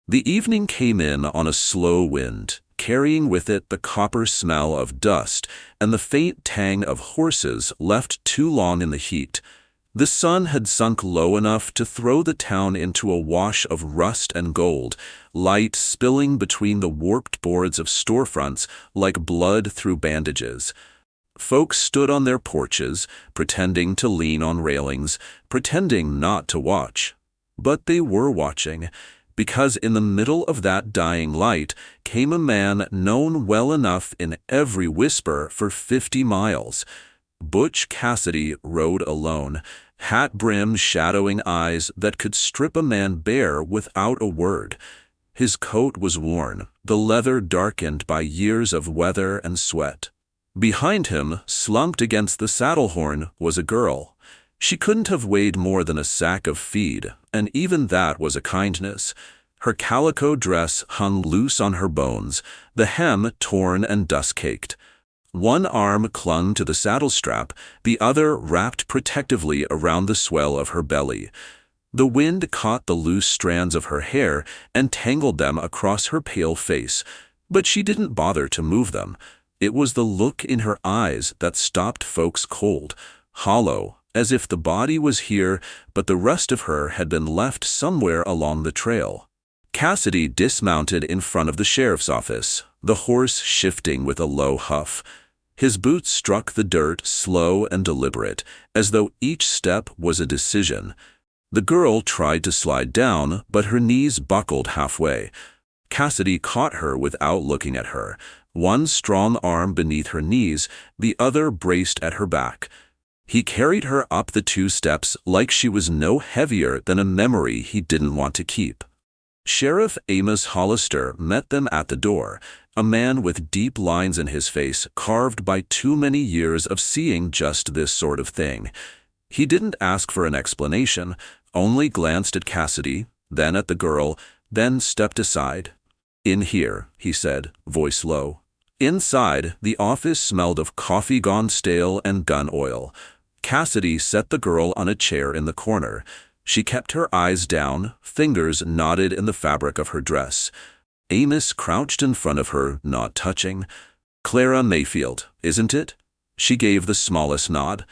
The evening came in on a slow wind, carrying with it the copper smell of dust and the faint tang of horses left too long in the heat. The sun had sunk low enough to throw the town into a wash of rust and gold, light spilling between the warped boards of storefronts like blood through bandages. Folks stood on their porches, pretending to lean on railings, pretending not to watch. But they were watching, because in the middle of that dying light came a man known well enough in every whisper for 50 miles. Butch Cassidy rode alone, hat-brimmed shadowing eyes that could strip a man bare without a word. His coat was worn, the leather darkened by years of weather and sweat. Behind him, slumped against the saddle horn, was a girl. She couldn't have weighed more than a sack of feed, and even that was a kindness. Her calico dress hung loose on her bones, the hem torn and dust-caked. One arm clung to the saddle strap, the other wrapped protectively around the swell of her belly. The wind caught the loose strands of her hair and tangled them across her pale face, but she didn't bother to move them. It was the look in her eyes that stopped folks cold, hollow, as if the body was here, but the rest of her had been left somewhere along the trail. Cassidy dismounted in front of the sheriff's office, the horse shifting with a low huff. His boots struck the dirt slow and deliberate, as though each step was a decision. The girl tried to slide down, but her knees buckled halfway. Cassidy caught her without looking at her, one strong arm beneath her knees, the other braced at her back. He carried her up the 2 steps like she was no heavier than a memory he didn't want to keep. Sheriff Amos Hollister met them at the door, a man with deep lines in his face carved by too many years of seeing just this sort of thing. He didn't ask for an explanation, only glanced at Cassidy, then at the girl, then stepped aside. "In here," he said, voice low. Inside, the office smelled of coffee gone stale and gun oil. Cassidy set the girl on a chair in the corner. She kept her eyes down, fingers knotted in the fabric of her dress. Amos crouched in front of her, not touching. "Clara Mayfield, isn't it?" She gave the smallest nod.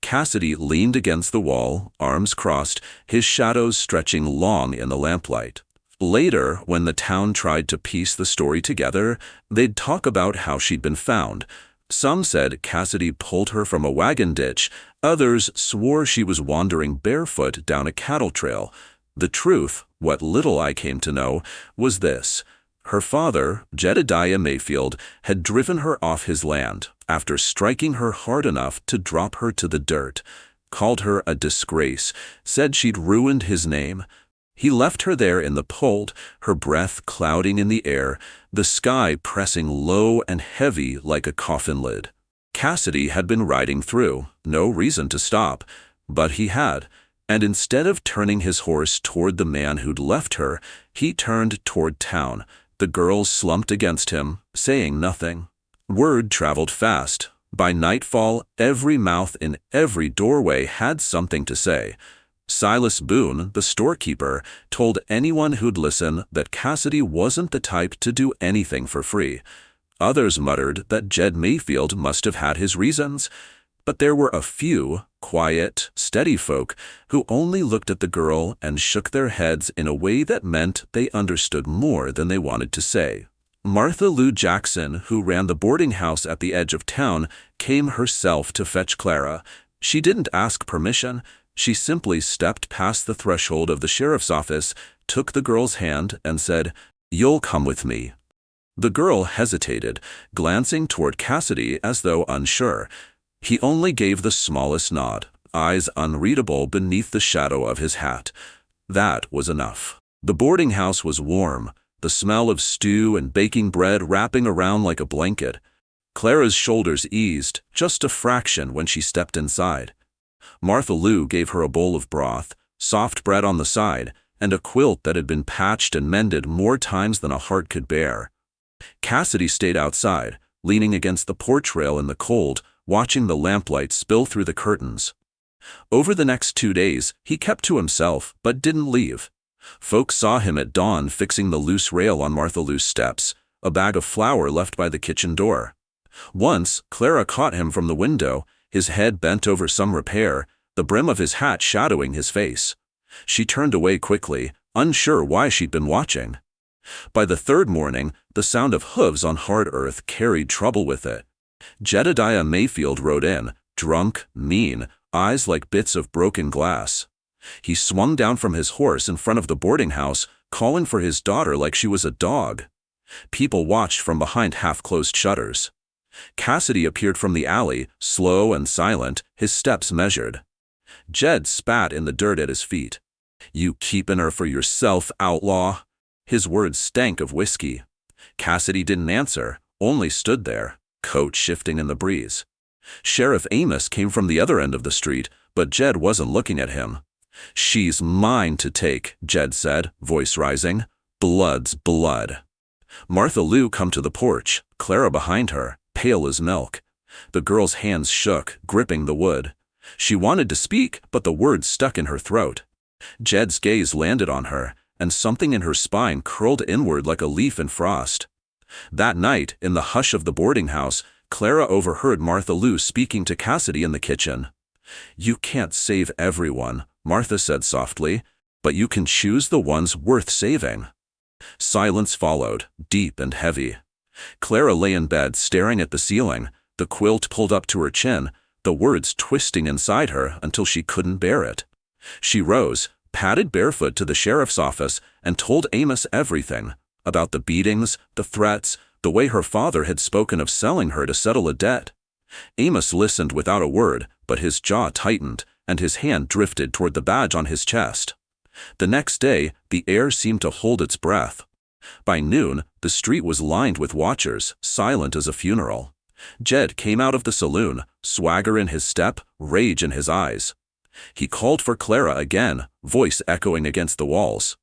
Cassidy leaned against the wall, arms crossed, his shadows stretching long in the lamplight. Later, when the town tried to piece the story together, they'd talk about how she'd been found. Some said Cassidy pulled her from a wagon ditch, others swore she was wandering barefoot down a cattle trail. The truth, what little I came to know, was this. Her father, Jedediah Mayfield, had driven her off his land after striking her hard enough to drop her to the dirt, called her a disgrace, said she'd ruined his name. He left her there in the cold, her breath clouding in the air, the sky pressing low and heavy like a coffin lid. Cassidy had been riding through, no reason to stop, but he had, and instead of turning his horse toward the man who'd left her, he turned toward town. The girl slumped against him, saying nothing. Word traveled fast. By nightfall, every mouth in every doorway had something to say. Silas Boone, the storekeeper, told anyone who'd listen that Cassidy wasn't the type to do anything for free. Others muttered that Jed Mayfield must have had his reasons. But there were a few, quiet, steady folk who only looked at the girl and shook their heads in a way that meant they understood more than they wanted to say. Martha Lou Jackson, who ran the boarding house at the edge of town, came herself to fetch Clara. She didn't ask permission. She simply stepped past the threshold of the sheriff's office, took the girl's hand, and said, "You'll come with me." The girl hesitated, glancing toward Cassidy as though unsure. He only gave the smallest nod, eyes unreadable beneath the shadow of his hat. That was enough. The boarding house was warm, the smell of stew and baking bread wrapping around like a blanket. Clara's shoulders eased, just a fraction when she stepped inside. Martha Lou gave her a bowl of broth, soft bread on the side, and a quilt that had been patched and mended more times than a heart could bear. Cassidy stayed outside, leaning against the porch rail in the cold, watching the lamplight spill through the curtains. Over the next 2 days, he kept to himself, but didn't leave. Folks saw him at dawn fixing the loose rail on Martha Lou's steps, a bag of flour left by the kitchen door. Once, Clara caught him from the window, his head bent over some repair, the brim of his hat shadowing his face. She turned away quickly, unsure why she'd been watching. By the third morning, the sound of hooves on hard earth carried trouble with it. Jedediah Mayfield rode in, drunk, mean, eyes like bits of broken glass. He swung down from his horse in front of the boarding house, calling for his daughter like she was a dog. People watched from behind half-closed shutters. Cassidy appeared from the alley, slow and silent, his steps measured. Jed spat in the dirt at his feet. "You keepin' her for yourself, outlaw?" His words stank of whiskey. Cassidy didn't answer, only stood there, coat shifting in the breeze. Sheriff Amos came from the other end of the street, but Jed wasn't looking at him. "She's mine to take," Jed said, voice rising. "Blood's blood." Martha Lou come to the porch, Clara behind her, pale as milk. The girl's hands shook, gripping the wood. She wanted to speak, but the words stuck in her throat. Jed's gaze landed on her, and something in her spine curled inward like a leaf in frost. That night, in the hush of the boarding house, Clara overheard Martha Lou speaking to Cassidy in the kitchen. "You can't save everyone," Martha said softly, "but you can choose the ones worth saving." Silence followed, deep and heavy. Clara lay in bed staring at the ceiling, the quilt pulled up to her chin, the words twisting inside her until she couldn't bear it. She rose, padded barefoot to the sheriff's office, and told Amos everything, about the beatings, the threats, the way her father had spoken of selling her to settle a debt. Amos listened without a word, but his jaw tightened, and his hand drifted toward the badge on his chest. The next day, the air seemed to hold its breath. By noon, the street was lined with watchers, silent as a funeral. Jed came out of the saloon, swagger in his step, rage in his eyes. He called for Clara again, voice echoing against the walls.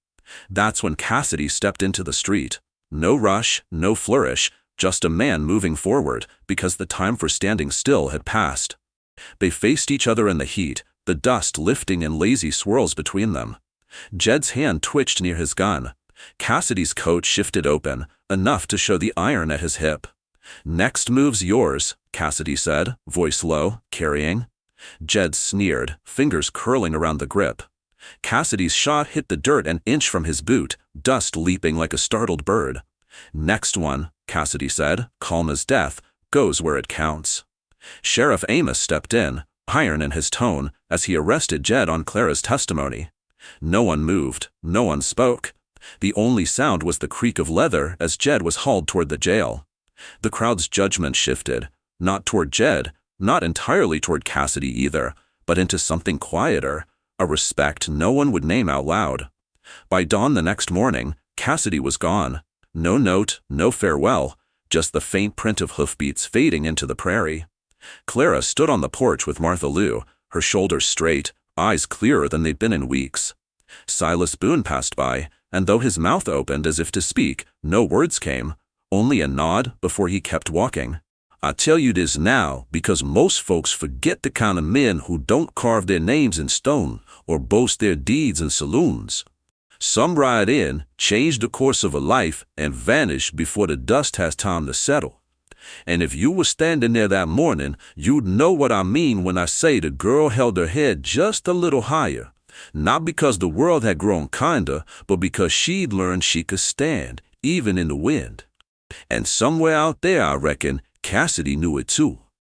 That's when Cassidy stepped into the street. No rush, no flourish, just a man moving forward, because the time for standing still had passed. They faced each other in the heat, the dust lifting in lazy swirls between them. Jed's hand twitched near his gun. Cassidy's coat shifted open, enough to show the iron at his hip. "Next move's yours," Cassidy said, voice low, carrying. Jed sneered, fingers curling around the grip. Cassidy's shot hit the dirt an inch from his boot, dust leaping like a startled bird. "Next one," Cassidy said, calm as death, "goes where it counts." Sheriff Amos stepped in, iron in his tone, as he arrested Jed on Clara's testimony. No one moved, no one spoke. The only sound was the creak of leather as Jed was hauled toward the jail. The crowd's judgment shifted, not toward Jed, not entirely toward Cassidy either, but into something quieter, a respect no one would name out loud. By dawn the next morning, Cassidy was gone. No note, no farewell, just the faint print of hoofbeats fading into the prairie. Clara stood on the porch with Martha Lou, her shoulders straight, eyes clearer than they'd been in weeks. Silas Boone passed by, and though his mouth opened as if to speak, no words came, only a nod before he kept walking. "I tell you this now because most folks forget the kind of men who don't carve their names in stone or boast their deeds in saloons. Some ride in, change the course of a life, and vanish before the dust has time to settle. And if you were standing there that morning, you'd know what I mean when I say the girl held her head just a little higher, not because the world had grown kinder, but because she'd learned she could stand, even in the wind. And somewhere out there, I reckon, Cassidy knew it too.